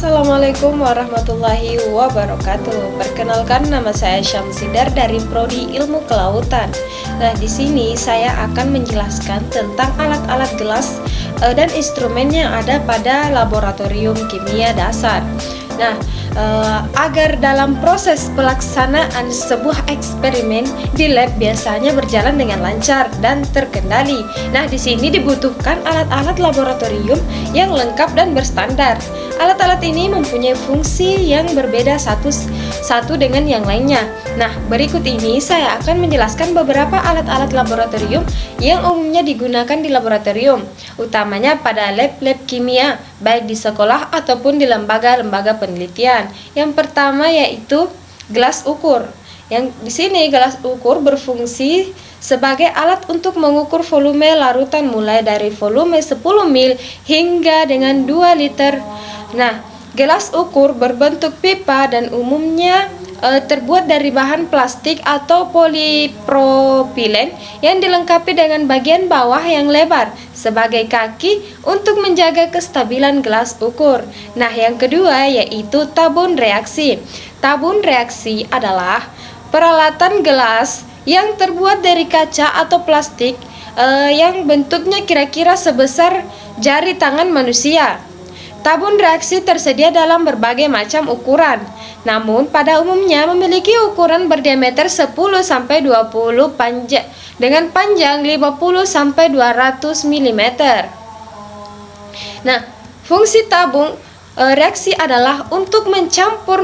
Assalamualaikum warahmatullahi wabarakatuh. Perkenalkan, nama saya Syamsidar dari Prodi Ilmu Kelautan. Nah, di sini saya akan menjelaskan tentang alat-alat gelas dan instrumen yang ada pada laboratorium kimia dasar. Nah, agar dalam proses pelaksanaan sebuah eksperimen di lab biasanya berjalan dengan lancar dan terkendali. Nah, di sini dibutuhkan alat-alat laboratorium yang lengkap dan berstandar. Alat-alat ini mempunyai fungsi yang berbeda satu dengan yang lainnya. Nah, berikut ini saya akan menjelaskan beberapa alat-alat laboratorium yang umumnya digunakan di laboratorium, utamanya pada lab-lab kimia, baik di sekolah ataupun di lembaga-lembaga penelitian. Yang pertama yaitu gelas ukur. Yang di sini gelas ukur berfungsi sebagai alat untuk mengukur volume larutan mulai dari volume 10 ml hingga dengan 2 liter. Nah, gelas ukur berbentuk pipa dan umumnya terbuat dari bahan plastik atau polipropilen yang dilengkapi dengan bagian bawah yang lebar sebagai kaki untuk menjaga kestabilan gelas ukur. Nah, yang kedua yaitu tabung reaksi. Tabung reaksi adalah peralatan gelas yang terbuat dari kaca atau plastik yang bentuknya kira-kira sebesar jari tangan manusia. Tabung reaksi tersedia dalam berbagai macam ukuran, namun pada umumnya memiliki ukuran berdiameter 10-20 dengan panjang 50-200 mm. Nah, fungsi tabung reaksi adalah untuk mencampur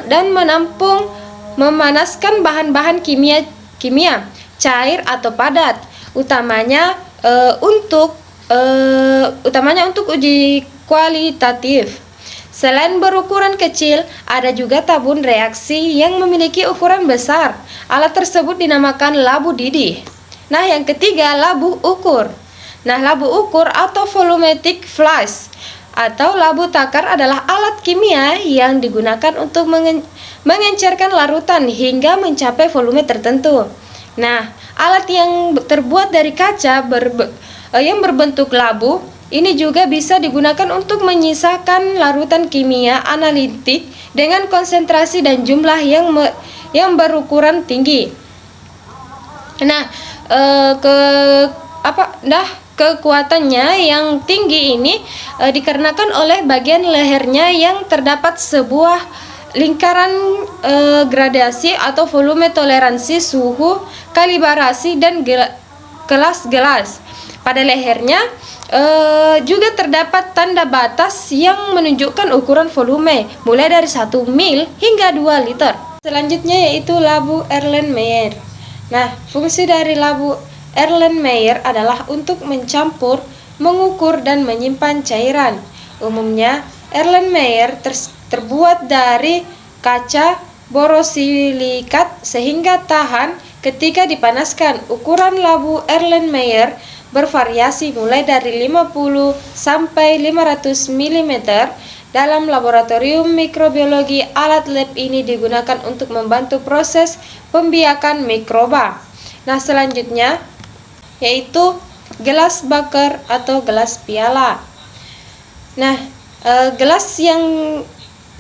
dan menampung, memanaskan bahan-bahan kimia, cair atau padat, utamanya untuk uji kualitatif. Selain berukuran kecil, ada juga tabung reaksi yang memiliki ukuran besar. Alat tersebut dinamakan labu didih. Nah, yang ketiga, labu ukur. Nah, labu ukur atau volumetric flash atau labu takar adalah alat kimia yang digunakan untuk mengencerkan larutan hingga mencapai volume tertentu. Nah, alat yang terbuat dari kaca yang berbentuk labu ini juga bisa digunakan untuk menyisakan larutan kimia analitik dengan konsentrasi dan jumlah yang berukuran tinggi. Nah, kekuatannya yang tinggi ini dikarenakan oleh bagian lehernya yang terdapat sebuah lingkaran gradasi atau volume toleransi suhu, kalibrasi dan kelas gelas. Pada lehernya juga terdapat tanda batas yang menunjukkan ukuran volume mulai dari 1 ml hingga 2 liter. Selanjutnya yaitu labu Erlenmeyer. Nah, fungsi dari labu Erlenmeyer adalah untuk mencampur, mengukur dan menyimpan cairan. Umumnya Erlenmeyer terbuat dari kaca borosilikat sehingga tahan ketika dipanaskan. Ukuran labu Erlenmeyer bervariasi mulai dari 50 sampai 500 mm. Dalam laboratorium mikrobiologi, alat lab ini digunakan untuk membantu proses pembiakan mikroba. Nah, selanjutnya yaitu gelas beker atau gelas piala. Nah, gelas yang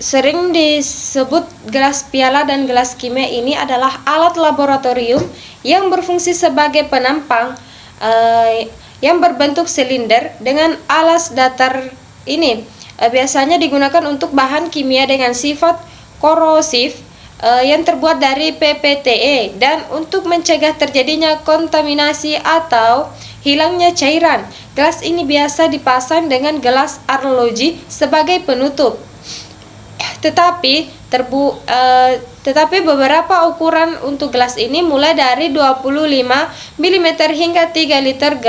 sering disebut gelas piala dan gelas kimia ini adalah alat laboratorium yang berfungsi sebagai penampang yang berbentuk silinder dengan alas datar. Ini biasanya digunakan untuk bahan kimia dengan sifat korosif yang terbuat dari PPTE dan untuk mencegah terjadinya kontaminasi atau hilangnya cairan. Gelas ini biasa dipasang dengan gelas arloji sebagai penutup. Tetapi beberapa ukuran untuk gelas ini mulai dari 25 mm hingga 3 liter.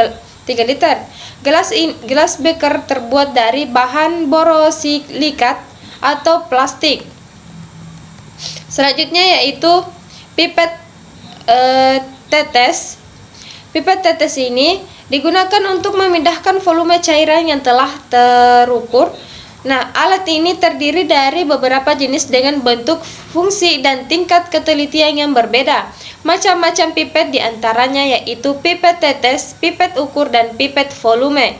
Gelas beker terbuat dari bahan borosilikat atau plastik. Selanjutnya yaitu pipet tetes. Pipet tetes ini digunakan untuk memindahkan volume cairan yang telah terukur. Nah, alat ini terdiri dari beberapa jenis dengan bentuk, fungsi, dan tingkat ketelitian yang berbeda. Macam-macam pipet diantaranya yaitu pipet tetes, pipet ukur, dan pipet volume.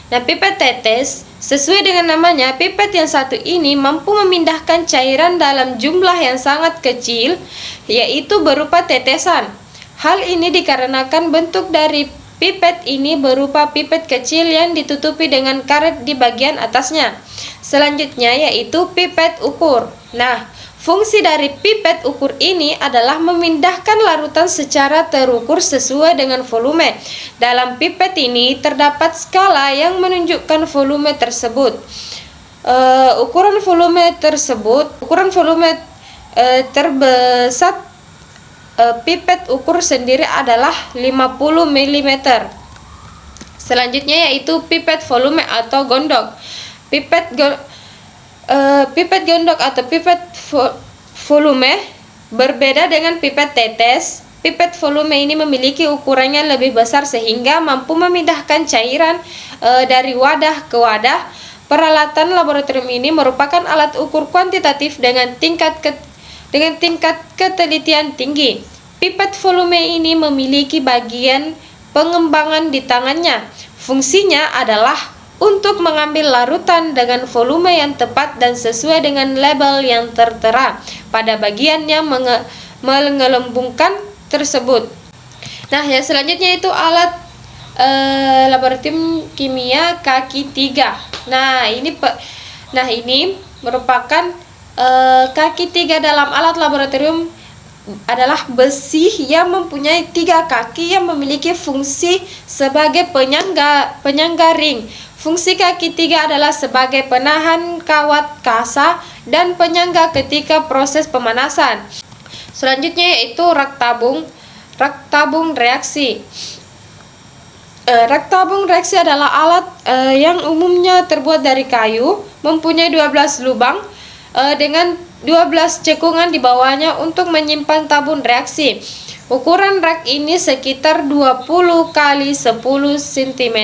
Nah, pipet tetes sesuai dengan namanya, pipet yang satu ini mampu memindahkan cairan dalam jumlah yang sangat kecil, yaitu berupa tetesan. Hal ini dikarenakan bentuk dari pipet ini berupa pipet kecil yang ditutupi dengan karet di bagian atasnya. Selanjutnya yaitu pipet ukur. Nah, fungsi dari pipet ukur ini adalah memindahkan larutan secara terukur sesuai dengan volume. Dalam pipet ini terdapat skala yang menunjukkan volume tersebut. Ukuran volume terbesar pipet ukur sendiri adalah 50 mm. Selanjutnya yaitu pipet volume atau gondok. Pipet gondok atau pipet volume berbeda dengan pipet tetes. Pipet volume ini memiliki ukurannya lebih besar sehingga mampu memindahkan cairan dari wadah ke wadah. Peralatan laboratorium ini merupakan alat ukur kuantitatif dengan tingkat ketelitian tinggi. Pipet volume ini memiliki bagian pengembangan di tangannya. Fungsinya adalah untuk mengambil larutan dengan volume yang tepat dan sesuai dengan label yang tertera pada bagian yang menggelembungkan tersebut. Nah, yang selanjutnya itu alat laboratorium kimia kaki 3. Nah, ini merupakan kaki 3 dalam alat laboratorium adalah besi yang mempunyai 3 kaki yang memiliki fungsi sebagai penyangga ring. Fungsi kaki 3 adalah sebagai penahan kawat kasa dan penyangga ketika proses pemanasan. Selanjutnya yaitu rak tabung reaksi. Rak tabung reaksi adalah alat yang umumnya terbuat dari kayu, mempunyai 12 lubang dengan 12 cekungan di bawahnya untuk menyimpan tabung reaksi. Ukuran rak ini sekitar 20 x 10 cm.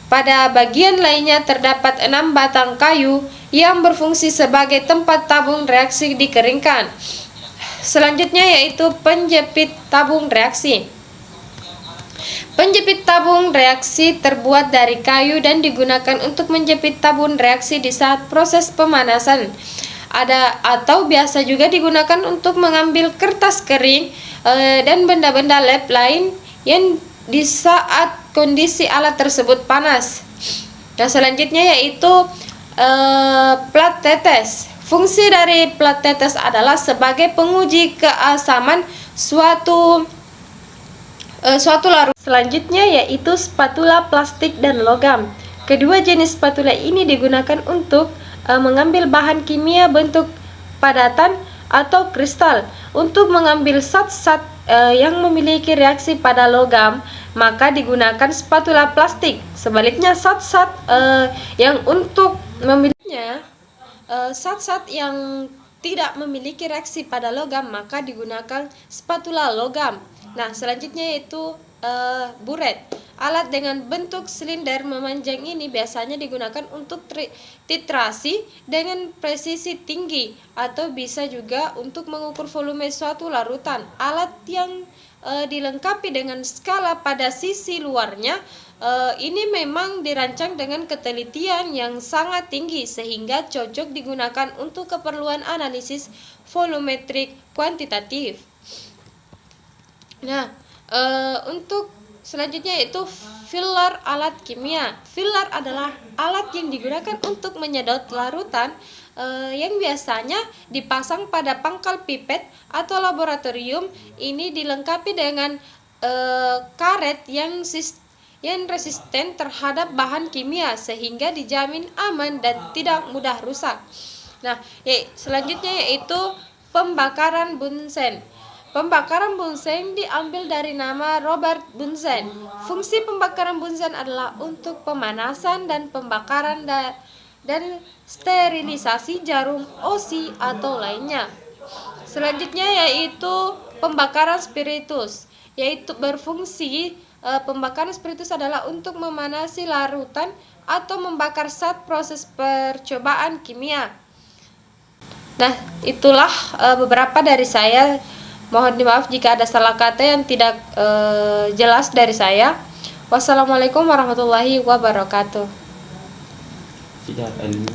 Pada bagian lainnya terdapat 6 batang kayu yang berfungsi sebagai tempat tabung reaksi dikeringkan. Selanjutnya yaitu penjepit tabung reaksi. Penjepit tabung reaksi terbuat dari kayu dan digunakan untuk menjepit tabung reaksi di saat proses pemanasan. Atau biasa juga digunakan untuk mengambil kertas kering dan benda-benda lab lain yang di saat kondisi alat tersebut panas. Nah, selanjutnya yaitu plat tetes. Fungsi dari plat tetes adalah sebagai penguji keasaman suatu larut. Selanjutnya yaitu spatula plastik dan logam. Kedua jenis spatula ini digunakan untuk mengambil bahan kimia bentuk padatan atau kristal. Untuk mengambil zat-zat yang memiliki reaksi pada logam, maka digunakan spatula plastik. Sebaliknya zat-zat yang untuk memilikinya zat-zat yang tidak memiliki reaksi pada logam, maka digunakan spatula logam. Nah, selanjutnya yaitu buret. Alat dengan bentuk silinder memanjang ini biasanya digunakan untuk titrasi dengan presisi tinggi atau bisa juga untuk mengukur volume suatu larutan. Alat yang dilengkapi dengan skala pada sisi luarnya ini memang dirancang dengan ketelitian yang sangat tinggi sehingga cocok digunakan untuk keperluan analisis volumetrik kuantitatif. Nah, untuk selanjutnya yaitu filler alat kimia. Filler adalah alat yang digunakan untuk menyedot larutan yang biasanya dipasang pada pangkal pipet atau laboratorium. Ini dilengkapi dengan karet yang resisten terhadap bahan kimia sehingga dijamin aman dan tidak mudah rusak. Nah, selanjutnya yaitu pembakaran Bunsen. Pembakaran Bunsen diambil dari nama Robert Bunsen. Fungsi pembakaran Bunsen adalah untuk pemanasan dan pembakaran dan sterilisasi jarum OSI atau lainnya. Selanjutnya yaitu pembakaran spiritus, yaitu berfungsi pembakaran spiritus adalah untuk memanasi larutan atau membakar saat proses percobaan kimia. Nah, itulah beberapa dari saya. Mohon dimaaf jika ada salah kata yang tidak jelas dari saya. Wassalamualaikum warahmatullahi wabarakatuh. Chị Đạt ấn